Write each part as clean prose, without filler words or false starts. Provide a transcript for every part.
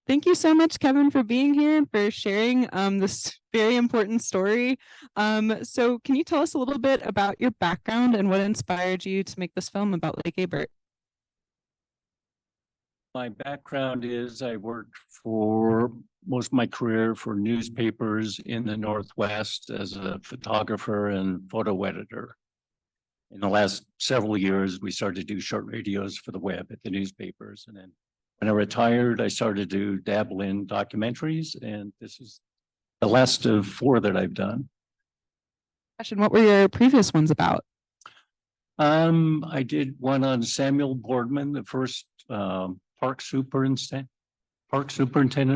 Thank you so much, Kevin, for being here and for sharing this very important story. So can you tell us a little bit about your background and what inspired you to make this film about Lake Abert? My background is I worked for most of my career for newspapers in the Northwest as a photographer and photo editor. In the last several years, we started to do short videos for the web at the newspapers. And then when I retired, I started to dabble in documentaries, and this is the last of 4 that I've done. And what were your previous ones about? I did one on Samuel Boardman, the first park superintendent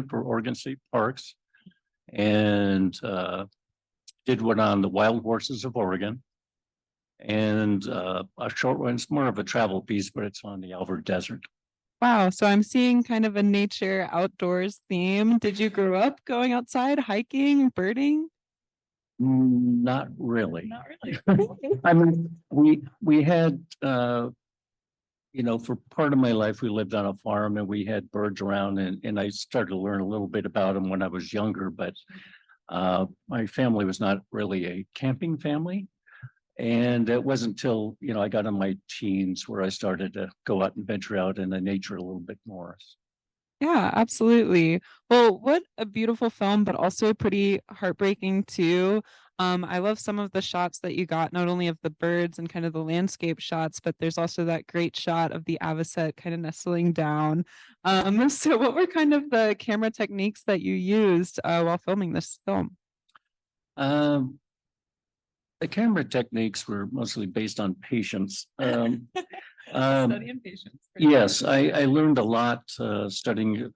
for Oregon State Parks, and did one on the wild horses of Oregon, and a short one. It's more of a travel piece, but it's on the Albert Desert. Wow, so I'm seeing kind of a nature outdoors theme. Did you grow up going outside, hiking, birding? Not really. Not really. I mean, we had for part of my life, we lived on a farm and we had birds around, and I started to learn a little bit about them when I was younger, but my family was not really a camping family. And it wasn't until, I got in my teens where I started to go out and venture out in the nature a little bit more. Yeah, absolutely. Well, what a beautiful film, but also pretty heartbreaking too. I love some of the shots that you got, not only of the birds and kind of the landscape shots, but there's also that great shot of the avocet kind of nestling down. So what were kind of the camera techniques that you used while filming this film? The camera techniques were mostly based on patience. Study and patience. Yes, I learned a lot studying.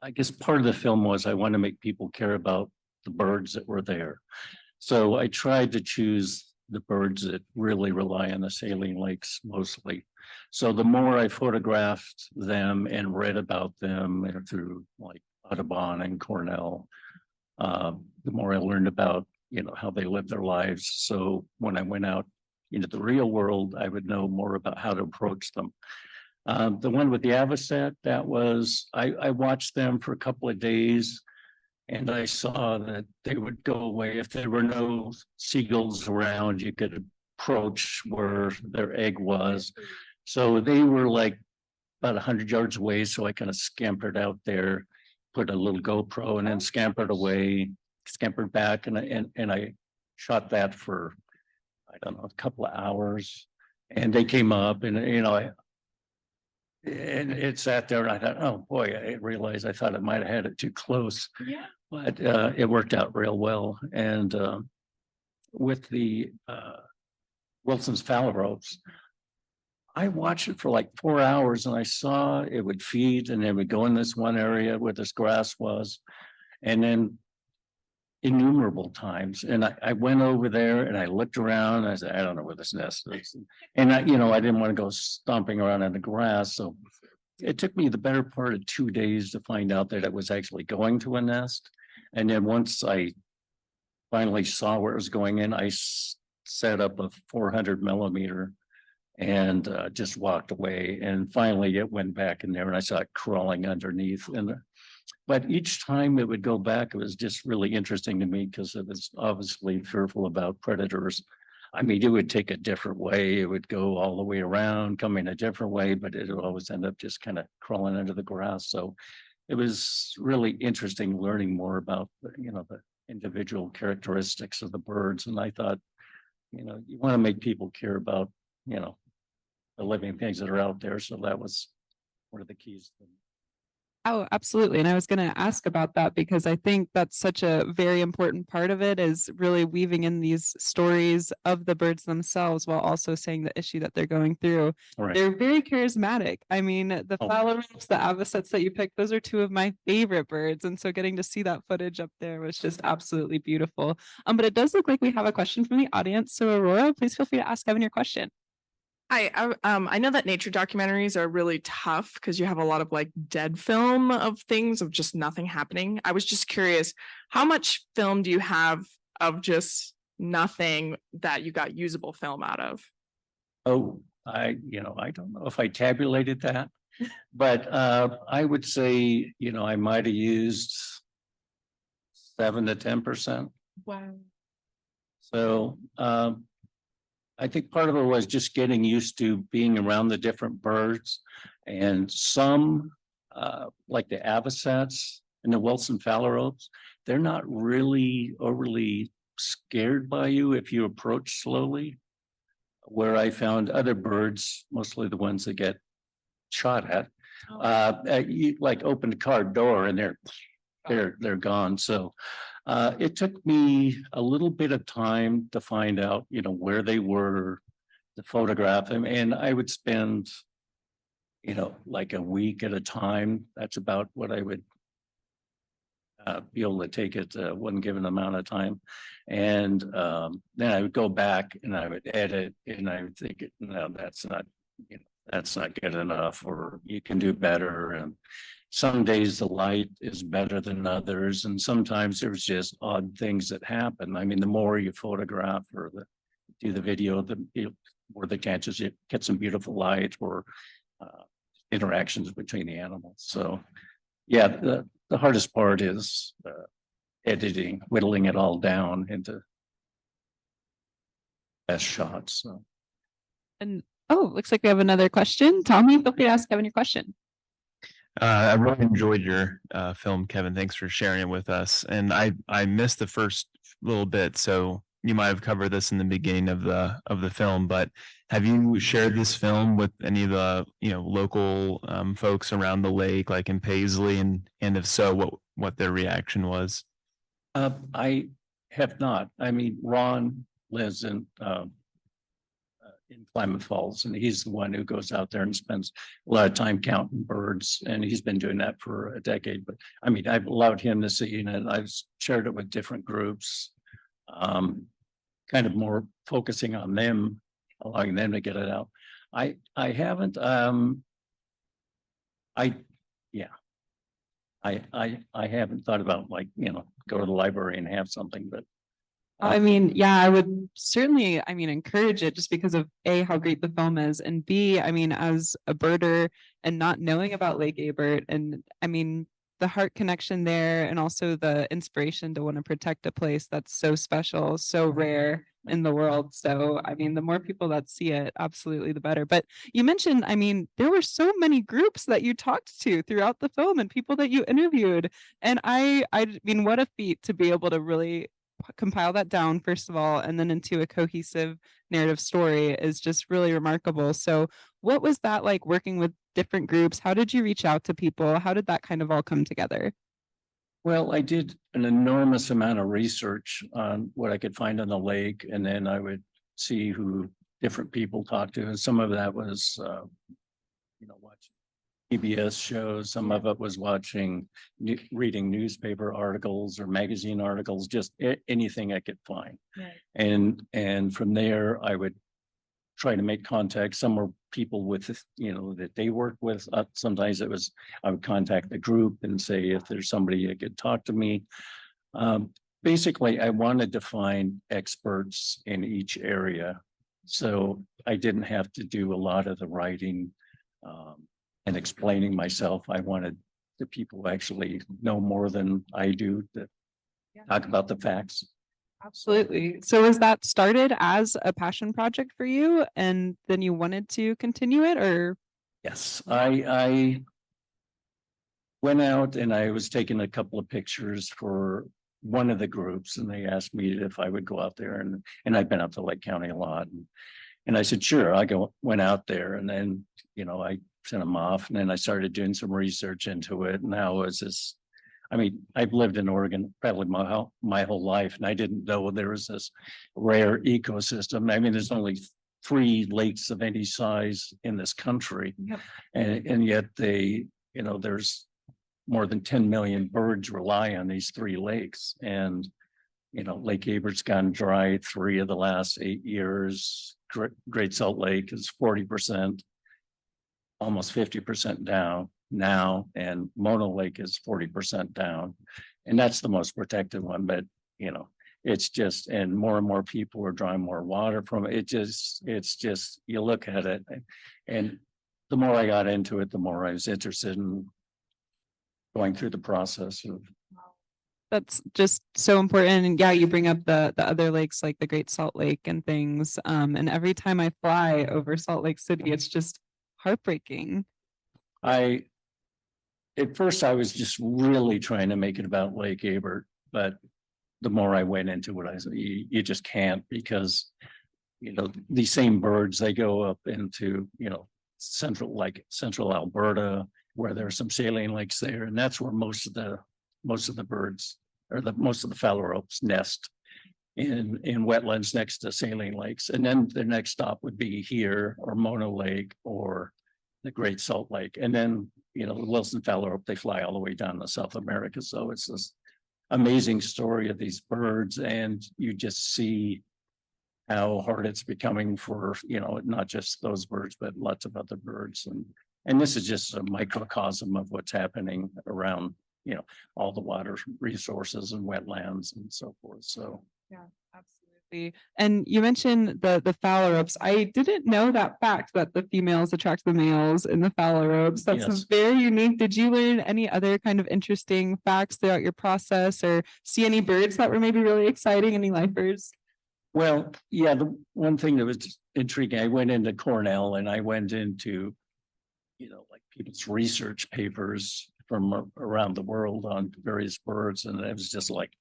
I guess part of the film was I want to make people care about the birds that were there. So I tried to choose the birds that really rely on the saline lakes mostly. So the more I photographed them and read about them through like Audubon and Cornell, the more I learned about how they live their lives. So when I went out into the real world, I would know more about how to approach them. The one with the avocet, that was, I watched them for a couple of days, and I saw that they would go away. If there were no seagulls around, you could approach where their egg was. So they were like about 100 yards away. So I kind of scampered out there, put a little GoPro, and then scampered back, and I shot that for, I don't know, a couple of hours. And they came up, and and it sat there, and I thought, oh boy, I realized I thought I might have had it too close. Yeah. But it worked out real well. And with the Wilson's phalaropes, I watched it for like 4 hours, and I saw it would feed, and it would go in this one area where this grass was, and then innumerable times. And I went over there and I looked around, and I said, I don't know where this nest is. And I didn't want to go stomping around in the grass. So it took me the better part of 2 days to find out that it was actually going to a nest. And then once I finally saw where it was going in, I set up a 400 millimeter and just walked away. And finally it went back in there, and I saw it crawling underneath. But each time it would go back, it was just really interesting to me because it was obviously fearful about predators. I mean, it would take a different way. It would go all the way around, coming a different way, but it would always end up just kind of crawling under the grass. So it was really interesting learning more about, the individual characteristics of the birds. And I thought, you want to make people care about, the living things that are out there. So that was one of the keys. Oh, absolutely. And I was going to ask about that because I think that's such a very important part of it, is really weaving in these stories of the birds themselves while also saying the issue that they're going through. Right. They're very charismatic. I mean, the phalaropes, the avocets that you picked, those are 2 of my favorite birds. And so getting to see that footage up there was just absolutely beautiful. But it does look like we have a question from the audience. So Aurora, please feel free to ask Evan your question. Hi, I know that nature documentaries are really tough because you have a lot of like dead film of things of just nothing happening. I was just curious, how much film do you have of just nothing that you got usable film out of? Oh, I don't know if I tabulated that. But I would say, I might have used 7 to 10%. Wow. So I think part of it was just getting used to being around the different birds, and some like the avocets and the Wilson phalaropes, they're not really overly scared by you if you approach slowly. Where I found other birds, mostly the ones that get shot at, you like open the car door and they're gone. So it took me a little bit of time to find out, where they were, to photograph them. And I would spend, like a week at a time. That's about what I would be able to take it one given amount of time. And then I would go back and I would edit and I would think, no, that's not good enough, or you can do better. And some days the light is better than others. And sometimes there's just odd things that happen. I mean, the more you photograph or do the video, more the chances you get some beautiful light or interactions between the animals. So yeah, the hardest part is editing, whittling it all down into best shots. So. And looks like we have another question. Tommy, feel free to ask Kevin your question. I really enjoyed your film, Kevin. Thanks for sharing it with us. And I missed the first little bit, so you might have covered this in the beginning of the film. But have you shared this film with any of the local folks around the lake, like in Paisley, and if so, what their reaction was? I have not. I mean, Ron lives in Klamath Falls, and he's the one who goes out there and spends a lot of time counting birds, and he's been doing that for a decade. But I mean, I've allowed him to see it, and I've shared it with different groups, kind of more focusing on them, allowing them to get it out. I haven't. I haven't thought about, like, go to the library and have something, but I mean, yeah, I would certainly, encourage it just because of A, how great the film is, and B, as a birder and not knowing about Lake Abert, and the heart connection there, and also the inspiration to want to protect a place that's so special, so rare in the world. So, the more people that see it, absolutely the better. But you mentioned, there were so many groups that you talked to throughout the film and people that you interviewed. And I mean, what a feat to be able to really compile that down, first of all, and then into a cohesive narrative story is just really remarkable. So what was that like, working with different groups? How did you reach out to people? How did that kind of all come together? Well, I did an enormous amount of research on what I could find on the lake, and then I would see who different people talked to. And some of that was, watching PBS shows. Some of it was reading newspaper articles or magazine articles, just anything I could find. Right. And from there, I would try to make contact. Some were people with, that they work with. Sometimes I would contact the group and say if there's somebody that could talk to me. Basically, I wanted to find experts in each area, so I didn't have to do a lot of the writing and explaining myself. I wanted the people who actually know more than I do to talk about the facts. Absolutely. So was that started as a passion project for you, and then you wanted to continue it, or? Yes, I went out and I was taking a couple of pictures for one of the groups, and they asked me if I would go out there, and I've been out to Lake County a lot, and I said, sure. Went out there, and then, I sent them off, and then I started doing some research into it. And how is this? I've lived in Oregon probably my whole life, and I didn't know there was this rare ecosystem. There's only 3 lakes of any size in this country. Yep. And yet there's more than 10 million birds rely on these 3 lakes. And, Lake Abert's gone dry 3 of the last 8 years. Great Salt Lake is 40%, almost 50% down now, and Mono Lake is 40% down, and that's the most protected one. But it's just, and more people are drawing more water from it. It's just, you look at it, and the more I got into it, the more I was interested in going through the process of. That's just so important. And yeah, you bring up the other lakes like the Great Salt Lake and things. And every time I fly over Salt Lake City, it's just heartbreaking. At first I was just really trying to make it about Lake Abert, but the more I went into it, I said, you just can't, because, these same birds, they go up into, central Alberta, where there are some saline lakes there. And that's where most of the birds, or most of the phalaropes nest in wetlands next to saline lakes. And then the next stop would be here, or Mono Lake, or the Great Salt Lake. And then, the Wilson phalarope, they fly all the way down to South America. So it's this amazing story of these birds. And you just see how hard it's becoming for, not just those birds, but lots of other birds. And this is just a microcosm of what's happening around, all the water resources and wetlands and so forth. So. Yeah, absolutely. And you mentioned the phalaropes. I didn't know that fact, that the females attract the males in the phalaropes. That's Yes. very unique. Did you learn any other kind of interesting facts throughout your process, or see any birds that were maybe really exciting, any lifers? Well, yeah, the one thing that was intriguing, I went into Cornell and I went into, like people's research papers from around the world on various birds. And it was just like,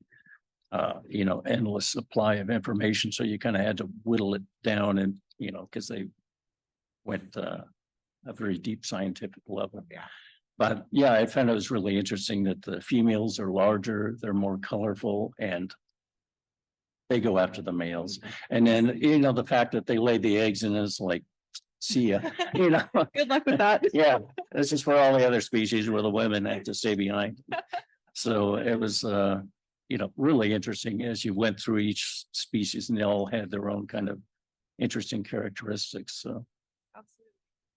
endless supply of information. So you kind of had to whittle it down and, because they went a very deep scientific level. Yeah. But yeah, I found it was really interesting that the females are larger, they're more colorful, and they go after the males. And then, the fact that they lay the eggs and it's like, see ya, Good luck with that. Yeah, this is for all the other species where the women have to stay behind. So it was, really interesting as you went through each species, and they all had their own kind of interesting characteristics. So.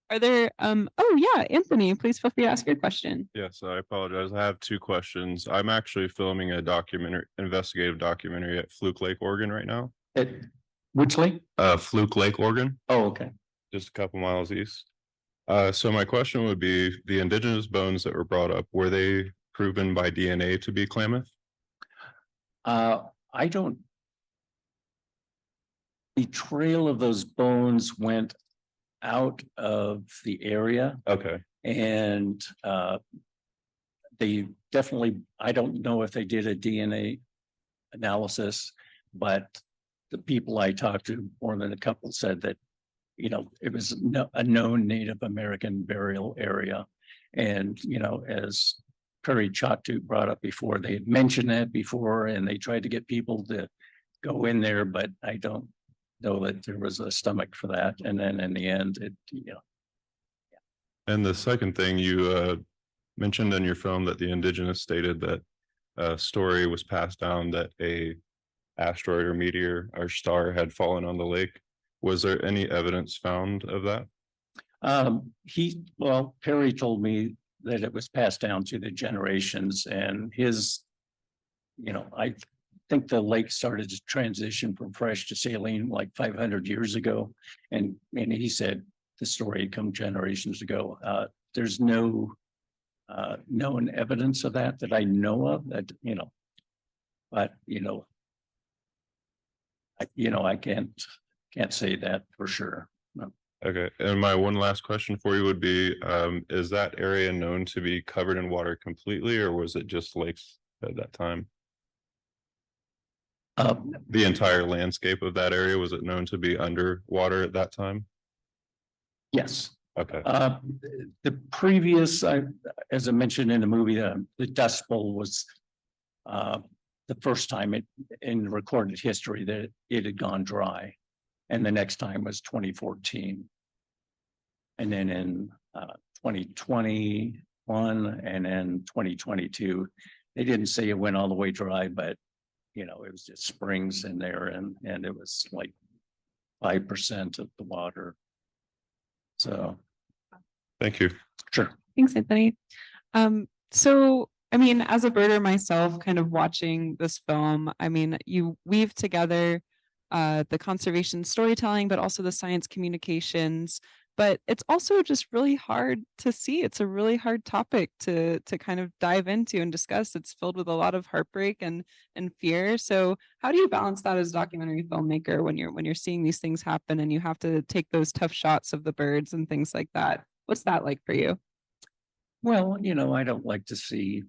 Are there, oh yeah, Anthony, please feel free to ask your question. Yes, I apologize. I have two questions. I'm actually filming a investigative documentary at Fluke Lake, Oregon right now. At which lake? Fluke Lake, Oregon, Oh, okay. just a couple miles east. So my question would be, the indigenous bones that were brought up, were they proven by DNA to be Klamath? I don't. The trail of those bones went out of the area, Okay, and they definitely, I don't know if they did a DNA analysis, but the people I talked to, more than a couple, said that, it was a known Native American burial area. And, as Perry Chatu brought up before, they had mentioned that before, and they tried to get people to go in there, but I don't know that there was a stomach for that. And then in the end, and the second thing, you mentioned in your film that the indigenous stated that a story was passed down that a asteroid or meteor or star had fallen on the lake. Was there any evidence found of that? Perry told me that it was passed down to the generations, and his, I think the lake started to transition from fresh to saline like 500 years ago. And he said the story had come generations ago. There's no known evidence of that I know of, that, but, I can't say that for sure. No. Okay, and my one last question for you would be, is that area known to be covered in water completely, or was it just lakes at that time? The entire landscape of that area, was it known to be underwater at that time? Yes. Okay. The previous, as I mentioned in the movie, the Dust Bowl was the first time in recorded history that it had gone dry. And the next time was 2014. And then in 2021 and then 2022, they didn't say it went all the way dry, but it was just springs in there, and it was like 5% of the water. So. Thank you. Sure. Thanks, Anthony. So, I mean, as a birder myself, kind of watching this film, I mean, you weave together the conservation storytelling, but also the science communications. but it's also just really hard to see. It's a really hard topic to kind of dive into and discuss. It's filled with a lot of heartbreak and fear. So how do you balance that as a documentary filmmaker when you're seeing these things happen and you have to take those tough shots of the birds and things like that? What's that like for you? Well, I don't like to see,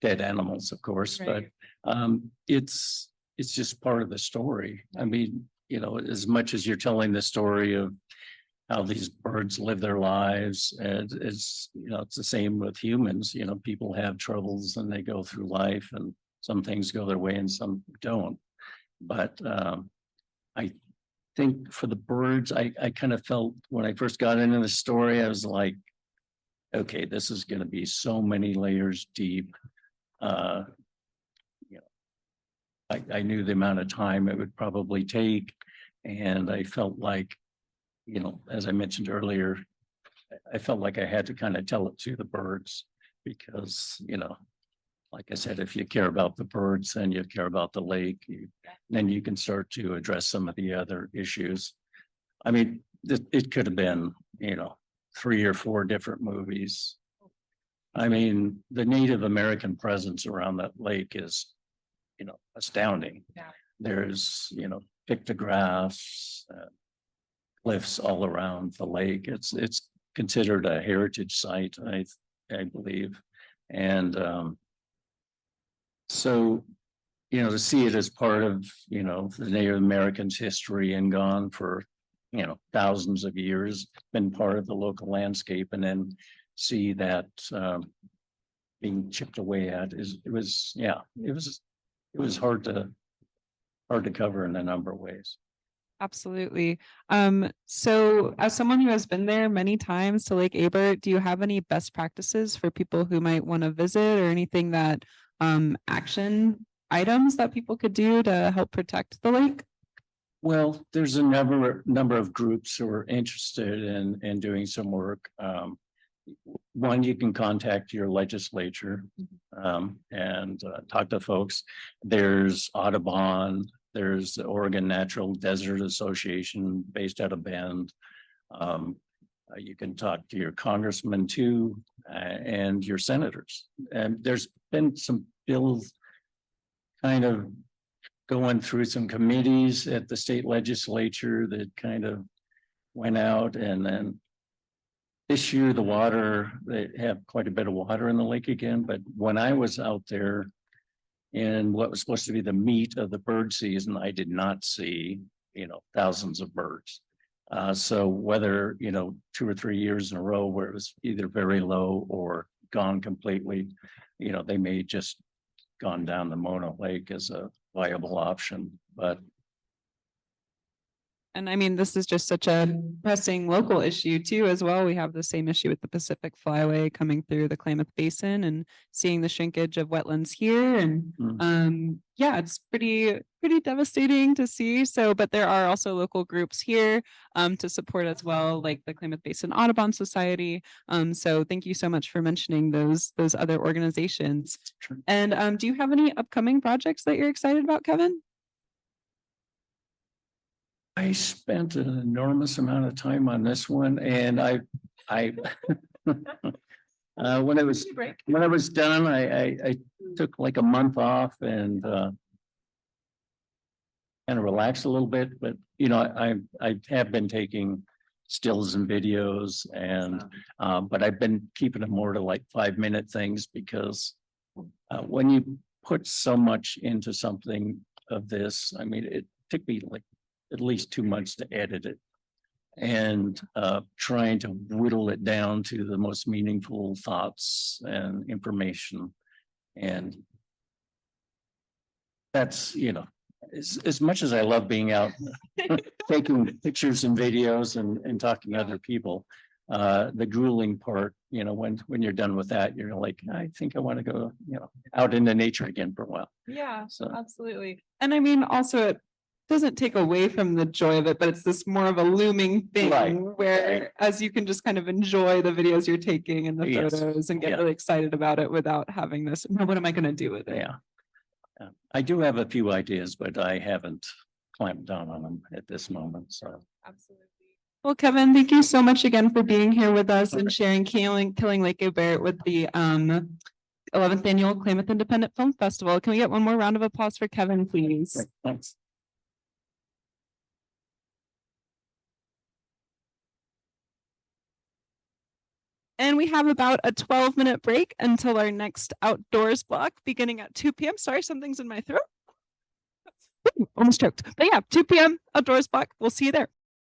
dead animals, of course, Right. but it's just part of the story. I mean, as much as you're telling the story of how these birds live their lives, and it's the same with humans. People have troubles and they go through life, and some things go their way and some don't. But I think for the birds, I kind of felt when I first got into the story, I was like, okay, this is going to be so many layers deep. You know, I knew the amount of time it would probably take, and I felt like, as I mentioned earlier, I felt like I had to kind of tell it to the birds because, like I said, if you care about the birds and you care about the lake, then you can start to address some of the other issues. I mean, it could have been, 3 or 4 different movies. I mean, the Native American presence around that lake is, astounding. Yeah. There's, pictographs, cliffs all around the lake. It's considered a heritage site, I believe. And so, to see it as part of, the Native Americans' history and gone for, thousands of years, been part of the local landscape, and then see that being chipped away at it was hard to cover in a number of ways. Absolutely. So as someone who has been there many times to Lake Abert, do you have any best practices for people who might want to visit, or anything that action items that people could do to help protect the lake? Well, there's a number of groups who are interested in doing some work. One, you can contact your legislature and talk to folks. There's Audubon, there's the Oregon Natural Desert Association based out of Bend. You can talk to your congressman too, and your senators. And there's been some bills kind of going through some committees at the state legislature that kind of went out, and then this year they have quite a bit of water in the lake again. But when I was out there in what was supposed to be the meat of the bird season, I did not see, thousands of birds. So whether, 2 or 3 years in a row where it was either very low or gone completely, they may just gone down the Mona Lake as a viable option. But And I mean, this is just such a pressing local issue too, as well. We have the same issue with the Pacific Flyway coming through the Klamath Basin and seeing the shrinkage of wetlands here. And yeah, it's pretty devastating to see. So, but there are also local groups here to support as well, like the Klamath Basin Audubon Society. So thank you so much for mentioning those other organizations. Sure. And do you have any upcoming projects that you're excited about, Kevin? I spent an enormous amount of time on this one, and I when I was done, I took like a month off and kind of relaxed a little bit. But I have been taking stills and videos, and but I've been keeping it more to like 5-minute things, because when you put so much into something of this, I mean, it took me like at least 2 months to edit it, and trying to whittle it down to the most meaningful thoughts and information. And that's, as much as I love being out taking pictures and videos and talking to other people, the grueling part, when you're done with that, you're like, I think I want to go, out into nature again for a while. Yeah, So absolutely. And I mean, also it doesn't take away from the joy of it, but it's this more of a looming thing, Right. where as you can just kind of enjoy the videos you're taking and the Yes. photos and get Yeah. really excited about it without having this, "Now what am I going to do with it?" Yeah. I do have a few ideas, but I haven't clamped down on them at this moment. So Absolutely. Well, Kevin, thank you so much again for being here with us and sharing Killing Lake Abert with the 11th Annual Klamath Independent Film Festival. Can we get one more round of applause for Kevin, please? Great, thanks. And we have about a 12-minute break until our next outdoors block beginning at 2 p.m. Sorry, something's in my throat. Ooh, almost choked. But yeah, 2 p.m. outdoors block. We'll see you there.